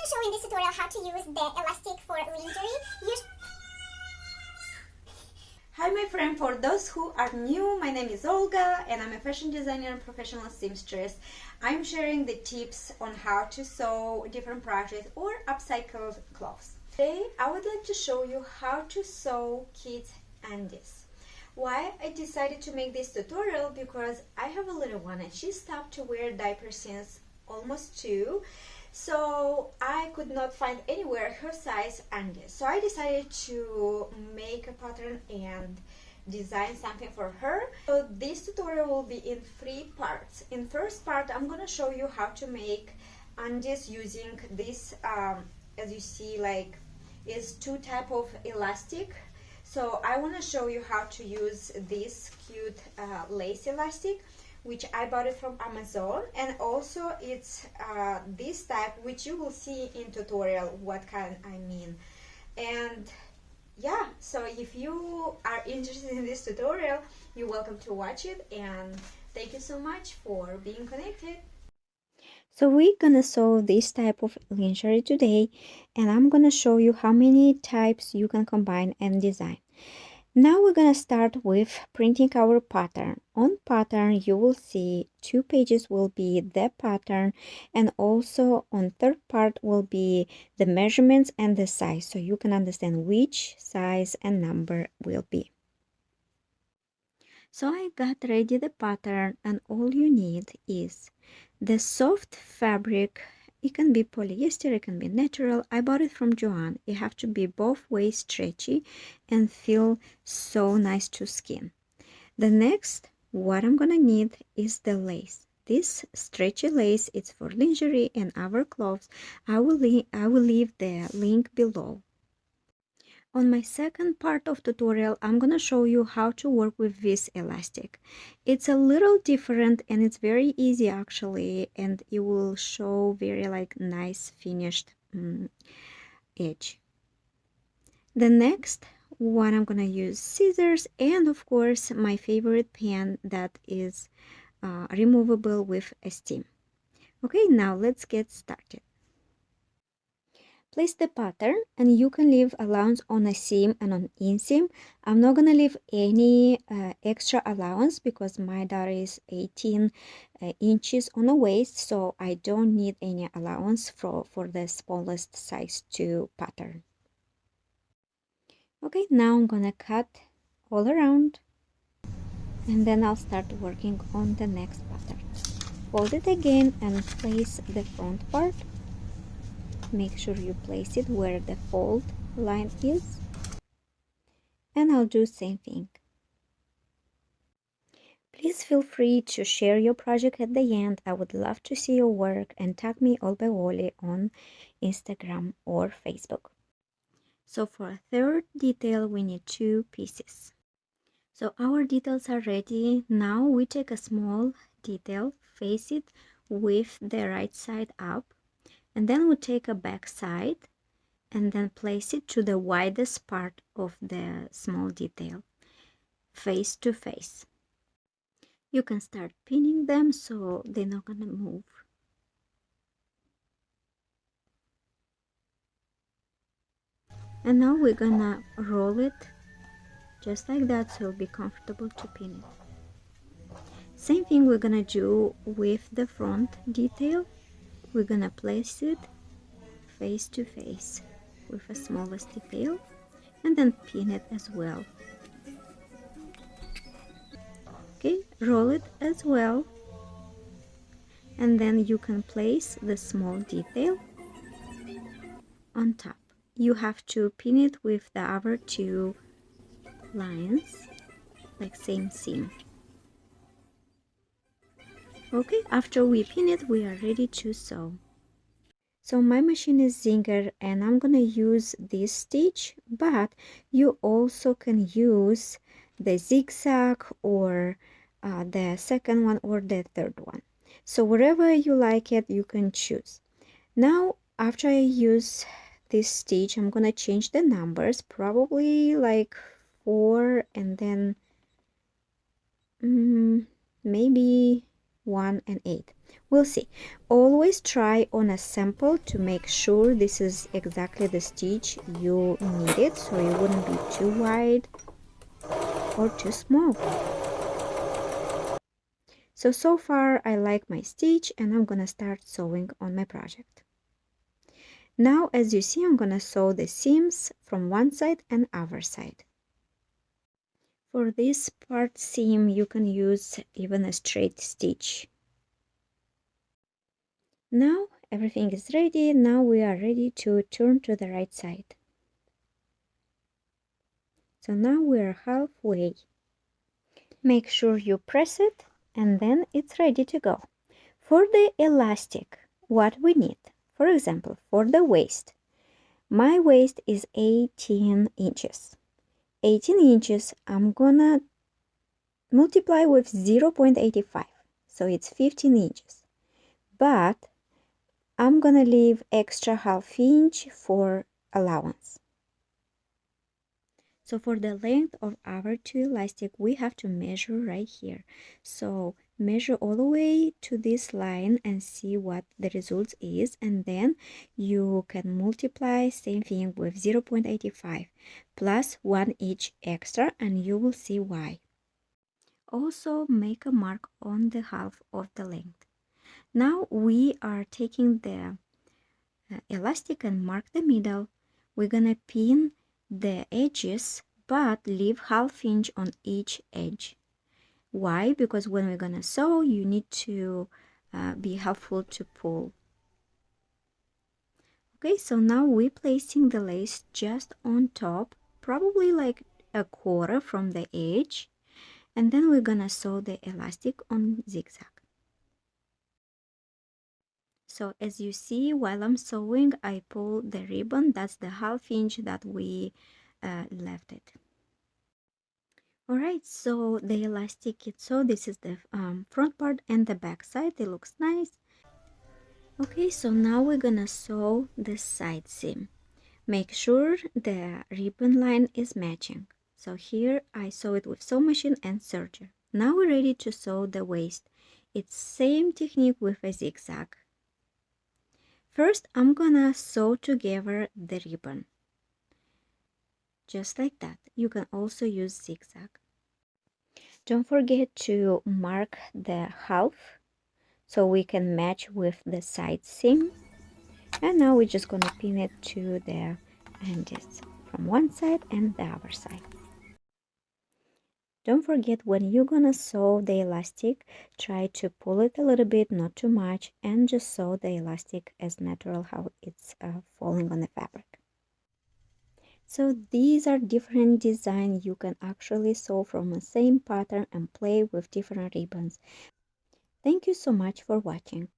going to show you in this tutorial how to use the elastic for lingerie. Hi my friend, for those who are new, my name is Olga and I'm a fashion designer and professional seamstress. I'm sharing the tips on how to sew different projects or upcycled clothes. Today I would like to show you how to sew kids' undies. Why I decided to make this tutorial? Because I have a little one and she stopped to wear diapers since almost 2. So I could not find anywhere her size undies. So I decided to make a pattern and design something for her. So this tutorial will be in 3 parts. In first part, I'm gonna show you how to make undies using this, as you see, like is 2 type of elastic. So I want to show you how to use this cute lace elastic, which I bought it from Amazon, and also it's this type, which you will see in tutorial what kind I mean. And yeah, so if you are interested in this tutorial, you're welcome to watch it, and thank you so much for being connected. So we're gonna sew this type of lingerie today, and I'm gonna show you how many types you can combine and design. Now we're gonna start with printing our pattern. On pattern you will see 2 pages will be the pattern, and also on third part will be the measurements and the size, so you can understand which size and number will be. So I got ready the pattern, and all you need is the soft fabric. It can be polyester, it can be natural. I bought it from Joann. It have to be both ways stretchy and feel so nice to skin. The next, what I'm gonna need is the lace. This stretchy lace is for lingerie and our clothes. I will leave the link below. On my second part of tutorial, I'm gonna show you how to work with this elastic. It's a little different and it's very easy actually, and it will show very like nice finished edge. The next one, I'm gonna use scissors and of course my favorite pen that is removable with a stem. Okay, now let's get started. Place the pattern and you can leave allowance on a seam and on inseam. I'm not gonna leave any extra allowance because my daughter is 18 inches on the waist, so I don't need any allowance for the smallest size 2 pattern. Okay, now I'm gonna cut all around and then I'll start working on the next pattern. Fold it again and place the front part. Make sure you place it where the fold line is, and I'll do same thing. Please feel free to share your project at the end. I would love to see your work, and tag me Olbeoli on Instagram or Facebook. So for a third detail we need 2 pieces. So our details are ready. Now we take a small detail, face it with the right side up, and then we take a back side and then place it to the widest part of the small detail, face to face. You can start pinning them so they're not gonna move. And now we're gonna roll it just like that so it'll be comfortable to pin it. Same thing we're gonna do with the front detail. We're gonna place it face to face with the smallest detail and then pin it as well. Okay, roll it as well, and then you can place the small detail on top. You have to pin it with the other 2 lines, like same seam. Okay, after we pin it, we are ready to sew. So my machine is Singer and I'm gonna use this stitch, but you also can use the zigzag or the second one or the third one. So wherever you like it, you can choose. Now after I use this stitch, I'm gonna change the numbers, probably like 4 and then maybe 1 and 8. We'll see. Always try on a sample to make sure this is exactly the stitch you needed, so it wouldn't be too wide or too small. So far I like my stitch, and I'm gonna start sewing on my project. Now, as you see, I'm gonna sew the seams from one side and other side. For this part seam, you can use even a straight stitch. Now everything is ready. Now we are ready to turn to the right side. So now we are halfway. Make sure you press it, and then it's ready to go. For the elastic, what we need, for example, for the waist, my waist is 18 inches. 18 inches, I'm gonna multiply with 0.85, so it's 15 inches. But I'm gonna leave extra half inch for allowance. So for the length of our two elastic, we have to measure right here. So measure all the way to this line and see what the result is, and then you can multiply same thing with 0.85 plus 1 inch extra, and you will see why. Also make a mark on the half of the length. Now we are taking the elastic and mark the middle. We're gonna pin the edges but leave half inch on each edge. Why? Because when we're gonna sew, you need to be helpful to pull. Okay, so now we're placing the lace just on top, probably like a quarter from the edge, and then we're gonna sew the elastic on zigzag. So as you see, while I'm sewing, I pull the ribbon. That's the half inch that we left it. All right, so the elastic is so this is the front part and the back side. It looks nice. Okay, so now we're gonna sew the side seam. Make sure the ribbon line is matching. So here I sew it with sewing machine and serger. Now we're ready to sew the waist. It's same technique with a zigzag. First, I'm gonna sew together the ribbon. Just like that. You can also use zigzag. Don't forget to mark the half so we can match with the side seam. And now we're just gonna pin it to the undies from one side and the other side. Don't forget, when you're gonna sew the elastic, try to pull it a little bit, not too much, and just sew the elastic as natural how it's falling on the fabric. So these are different designs you can actually sew from the same pattern and play with different ribbons. Thank you so much for watching.